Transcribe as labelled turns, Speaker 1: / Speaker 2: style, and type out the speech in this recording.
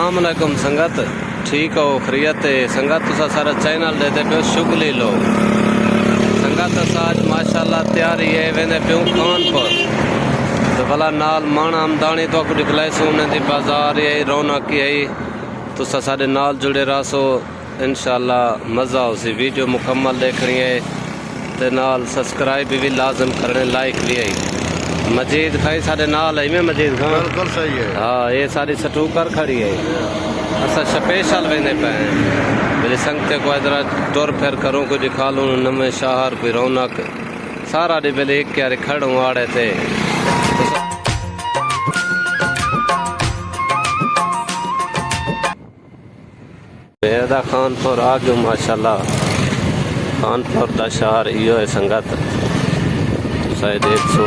Speaker 1: अस्सलाम वालेकुम संगत, ठीक हो खरीयत संगत। तुसा सारा चैनल देते पे शुगली लोग संगत आज माशाल्लाह तैयारी है वेंदे पे खानपुर तो भला नाल माण आमदानी तो कुछ दिखलाई सोने दी बाजार है रौनक है। तुसा साडे नाल जुड़े रहो इंशाल्लाह मज़ा उसी वीडियो मुकम्मल देखनी है ते नाल सब्सक्राइब भी लाजम करने, लाइक भी है। मजीद खाई साढ़े नाल है में मजीद खान
Speaker 2: बिल्कुल सही है।
Speaker 1: हाँ ये सारी सटूकर खड़ी है। असा स्पेशल वेंदे पे मेरी संगते को इधर टुर फिर करूँ कुछ खा लूँ नवे शहर कोई रौनक सारा डी पहले एक क्यारे खड़ूँ आड़े थे बेदा खानपुर आ गयो माशाल्लाह। खानपुर का शहर इो है संगत शायद 100